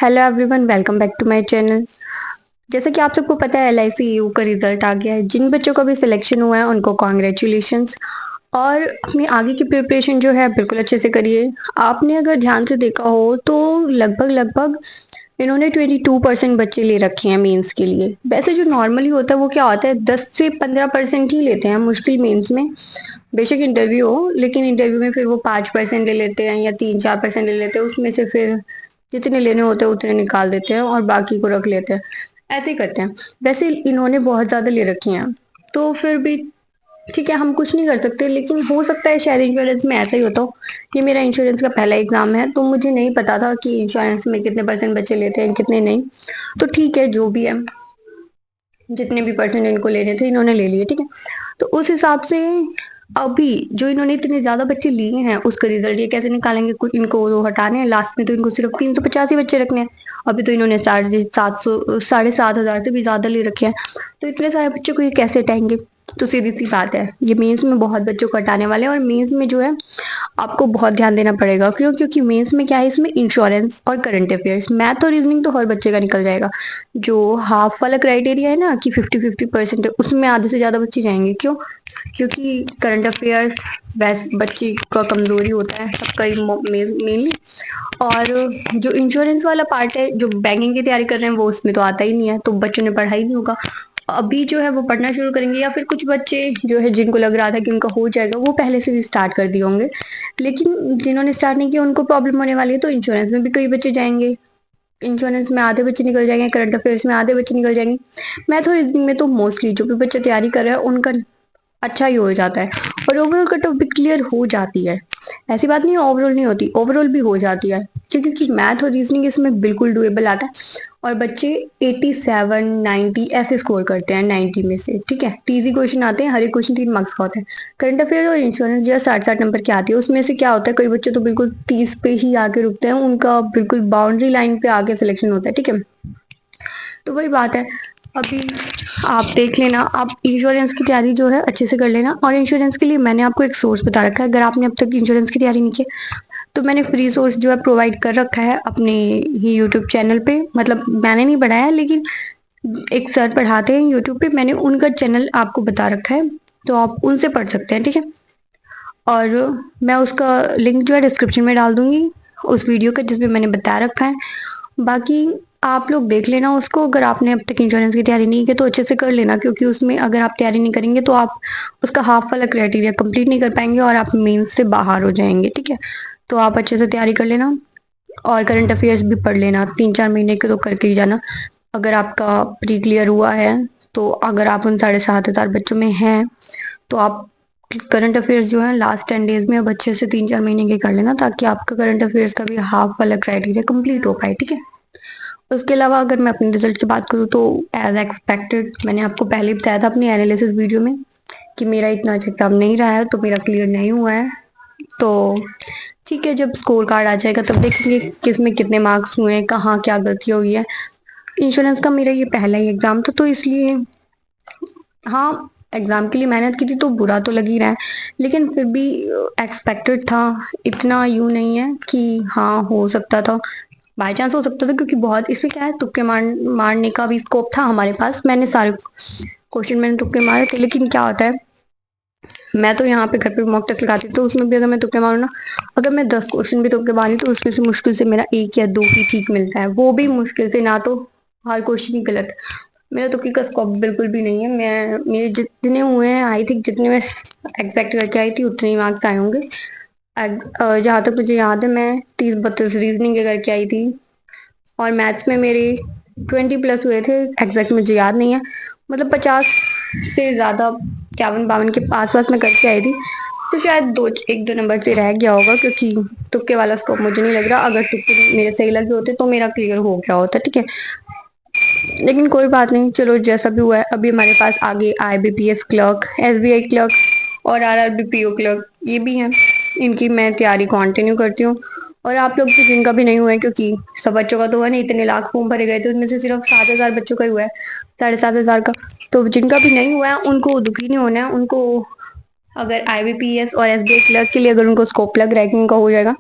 Hello everyone, welcome back to my channel. जैसा कि आप सबको पता है, एलआईसी ईयू का रिजल्ट आ गया है। जिन बच्चों का भी सिलेक्शन हुआ है उनको कॉन्ग्रेचुलेशंस। और अपनी आगे की प्रिपरेशन जो है बिल्कुल अच्छे से करिए। आपने अगर ध्यान से देखा हो तो लगभग लगभग इन्होंने 22% बच्चे ले रखे हैं मेंस के लिए। वैसे जो नॉर्मली होता है वो क्या होता है, 10 से 15% ही लेते हैं मुश्किल मेंस में। बेशक इंटरव्यू हो, लेकिन इंटरव्यू में फिर वो 5% ले लेते हैं या 3-4% ले लेते हैं। उसमें से फिर जितने लेने होते हैं उतने निकाल देते हैं और बाकी को रख लेते हैं। ऐसे ही करते हैं। वैसे इन्होंने बहुत ज्यादा ले रखी हैं, तो फिर भी ठीक है, हम कुछ नहीं कर सकते। लेकिन हो सकता है शायद इंश्योरेंस में ऐसा ही होता हो। ये मेरा इंश्योरेंस का पहला एग्जाम है, तो मुझे नहीं पता था कि इंश्योरेंस में कितने परसेंट बच्चे लेते हैं कितने नहीं। तो ठीक है, जो भी है, जितने भी परसेंट इनको लेने थे इन्होंने ले लिए, ठीक है। तो उस हिसाब से अभी जो इन्होंने इतने ज्यादा बच्चे लिए हैं उसका रिजल्ट ये कैसे निकालेंगे? कुछ इनको तो हटाने हैं, लास्ट में तो इनको सिर्फ 385 बच्चे रखने हैं। अभी तो इन्होंने 750 7,500 से भी ज्यादा ले रखे हैं। तो इतने सारे बच्चों को ये कैसे हटाएंगे? तो सीधी सी बात है, ये मेंस में बहुत बच्चों को हटाने वाले हैं। और मेंस में जो है आपको बहुत ध्यान देना पड़ेगा। क्यों? क्योंकि मेंस में क्या है, इसमें इंश्योरेंस और करंट अफेयर्स, मैथ और रीजनिंग तो हर बच्चे का निकल जाएगा। जो हाफ वाला क्राइटेरिया है ना कि 50-50% है, उसमें आधे से ज्यादा बच्चे जाएंगे। क्यों? क्योंकि करंट अफेयर्स वैसे बच्चे का कमजोरी होता है सबका मेनली। और जो इंश्योरेंस वाला पार्ट है, जो बैंकिंग की तैयारी कर रहे हैं वो उसमें तो आता ही नहीं है, तो बच्चों ने पढ़ा ही नहीं होगा। अभी जो है वो पढ़ना शुरू करेंगे, या फिर कुछ बच्चे जो है जिनको लग रहा था कि उनका हो जाएगा वो पहले से भी स्टार्ट कर दिए होंगे। लेकिन जिन्होंने स्टार्ट नहीं किया उनको प्रॉब्लम होने वाली है। तो इंश्योरेंस में भी कई बच्चे जाएंगे, इंश्योरेंस में आधे बच्चे निकल जाएंगे, करंट अफेयर्स में आधे बच्चे निकल जाएंगे। मैथ और रीजनिंग में तो मोस्टली जो भी बच्चे तैयारी कर रहे हैं उनका अच्छा ही हो जाता है। और ओवरऑल कट ऑफ भी क्लियर हो जाती है। ऐसी बात नहीं है ओवरऑल नहीं होती, ओवरऑल भी हो जाती है। क्योंकि मैथ और रीजनिंग इसमें बिल्कुल डुएबल आता है। और बच्चे 87 90 ऐसे स्कोर करते हैं 90 में से, ठीक है। इजी क्वेश्चन आते हैं, हर एक क्वेश्चन 3 मार्क्स का होता है। करंट अफेयर और इंश्योरेंस जो है 60-60 नंबर की आती है। उसमें से क्या होता है, कई बच्चे तो बिल्कुल 30 पे ही आके रुकते हैं, उनका बिल्कुल बाउंड्री लाइन पे आके सिलेक्शन होता है, ठीक है। तो वही बात है। अभी आप देख लेना, आप इंश्योरेंस की तैयारी जो है अच्छे से कर लेना। और इंश्योरेंस के लिए मैंने आपको एक सोर्स बता रखा है। अगर आपने अब तक इंश्योरेंस की तैयारी नहीं की तो मैंने फ्री सोर्स जो है प्रोवाइड कर रखा है अपने ही यूट्यूब चैनल पे। मतलब मैंने नहीं पढ़ाया, लेकिन एक सर पढ़ाते हैं यूट्यूब पे, मैंने उनका चैनल आपको बता रखा है, तो आप उनसे पढ़ सकते हैं, ठीक है। और मैं उसका लिंक जो है डिस्क्रिप्शन में डाल दूंगी उस वीडियो का जिसमें मैंने बता रखा है। बाकी आप लोग देख लेना उसको। अगर आपने अब तक इंश्योरेंस की तैयारी नहीं की तो अच्छे से कर लेना, क्योंकि उसमें अगर आप तैयारी नहीं करेंगे तो आप उसका हाफ वाला क्राइटेरिया कंप्लीट नहीं कर पाएंगे और आप मेंस से बाहर हो जाएंगे, ठीक है। तो आप अच्छे से तैयारी कर लेना। और करंट अफेयर्स भी पढ़ लेना, 3-4 महीने के तो करके ही जाना। अगर आपका प्री क्लियर हुआ है, तो अगर आप उन 7,500 बच्चों में हैं तो आप करंट अफेयर्स जो है लास्ट 10 डेज में अब अच्छे से 3-4 महीने के कर लेना, ताकि आपका करंट अफेयर्स का भी हाफ वाला क्राइटेरिया कंप्लीट हो पाए, ठीक है। उसके अलावा अगर मैं अपने रिजल्ट की बात करूँ तो एज एक्सपेक्टेड मैंने आपको पहले ही बताया था अपनी एनालिसिस वीडियो में कि मेरा इतना अच्छा एग्जाम नहीं रहा है, तो मेरा क्लियर नहीं हुआ है। तो ठीक है, जब स्कोर कार्ड आ जाएगा तब देखेंगे किस में कितने मार्क्स हुए हैं, कहाँ क्या गलतियाँ हुई है। इंश्योरेंस का मेरा ये पहला ही एग्जाम था, तो इसलिए हाँ, एग्जाम के लिए मेहनत की थी तो बुरा तो लग ही रहा है, लेकिन फिर भी एक्सपेक्टेड था। इतना यूं नहीं है कि हाँ हो सकता था, बाई चांस हो सकता था। क्योंकि बहुत इसमें क्या है, तुक्के मारने का भी स्कोप था हमारे पास। मैंने सारे क्वेश्चन मैंने तुक्के मारे थे। लेकिन क्या होता है, मैं तो यहाँ पे घर पे मॉक टेस्ट लगाती थी, तो उसमें भी अगर मैं तुक्के मारूँ ना, अगर मैं 10 क्वेश्चन भी तुक्के मारी तो उसमें से मुश्किल से मेरा 1 या 2 ही ठीक मिलता है, वो भी मुश्किल से, ना तो हर क्वेश्चन ही गलत। मेरा तुक्के का स्कोप बिल्कुल भी नहीं है। मैं मेरे जितने हुए हैं, आई थिंक जितने मैं एग्जैक्ट करके आई थी उतने ही मार्क्स आए होंगे। जहाँ तक मुझे याद है मैं 30-32 रीजनिंग के करके आई थी। और मैथ्स में मेरे 20+ हुए थे, एग्जैक्ट मुझे याद नहीं है। मतलब 50 से ज्यादा, 51-52 के आसपास मैं करके आई थी। तो शायद 1-2 नंबर से रह गया होगा, क्योंकि तुक्के वाला स्कोप मुझे नहीं लग रहा। अगर तुक्के मेरे सही लगे होते तो मेरा क्लियर हो गया होता, ठीक है। लेकिन कोई बात नहीं, चलो जैसा भी हुआ है। अभी हमारे पास आगे IBPS क्लर्क, SBI क्लर्क और RRB PO क्लर्क ये भी हैं। इनकी मैं तैयारी कंटिन्यू करती हूँ। और आप लोग भी जिनका भी नहीं हुआ है, क्योंकि सब बच्चों का तो हुआ नहीं, इतने लाख फॉर्म भरे गए थे उनमें से सिर्फ 7,000 बच्चों का ही हुआ है, 7,500 का। तो जिनका भी नहीं हुआ है उनको दुखी नहीं होना है। उनको अगर IBPS और SBI क्लर्क के लिए अगर उनको स्कोप लग रहा है कि उनका हो जाएगा,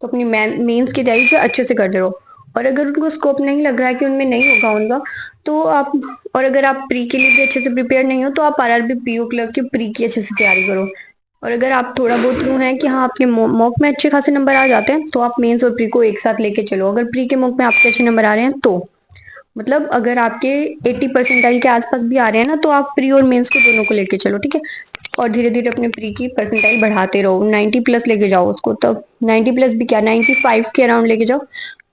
तो अपनी मेंस की तैयारी से अच्छे से करते रहो। और अगर उनको स्कोप नहीं लग रहा है कि उनमें नहीं होगा उनका, तो आप, और अगर आप प्री के लिए भी अच्छे से प्रिपेयर नहीं हो तो आप आरआरबी पीओ क्लर्क की प्री की अच्छे से तैयारी करो। और अगर आप थोड़ा बहुत यूँ है कि हाँ आपके मॉक में अच्छे खासे नंबर आ जाते हैं तो आप मेंस और प्री को एक साथ लेके चलो। अगर प्री के मॉक में आपके अच्छे नंबर आ रहे हैं तो मतलब अगर आपके 80 परसेंटाइल के आसपास भी आ रहे हैं ना तो आप प्री और मेंस को दोनों को लेके चलो, ठीक है। और धीरे धीरे अपने प्री की परसेंटाइल बढ़ाते रहो, 90 प्लस लेके जाओ उसको, तब 90 प्लस भी क्या 95 के अराउंड लेके जाओ,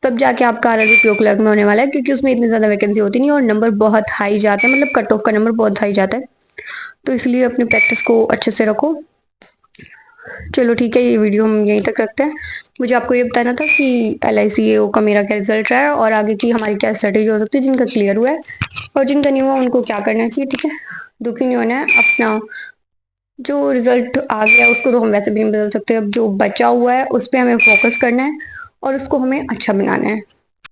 तब जाके आपका आरआरबी पीओ क्लर्क में होने वाला है, क्योंकि उसमें इतनी ज्यादा वैकेंसी होती नहीं और नंबर बहुत हाई जाता है, मतलब कट ऑफ का नंबर बहुत हाई जाता है। तो इसलिए अपनी प्रैक्टिस को अच्छे से रखो। चलो ठीक है, ये वीडियो हम यहीं तक रखते हैं। मुझे आपको ये बताना था कि LICAO का मेरा क्या रिजल्ट रहा है और आगे की हमारी क्या स्ट्रेटेजी हो सकती है, जिनका क्लियर हुआ है और जिनका नहीं हुआ उनको क्या करना चाहिए, ठीक है। दुखी नहीं होना है। अपना जो रिजल्ट आ गया उसको तो हम वैसे भी नहीं बदल सकते, अब जो बचा हुआ है उस पर हमें फोकस करना है और उसको हमें अच्छा बनाना है।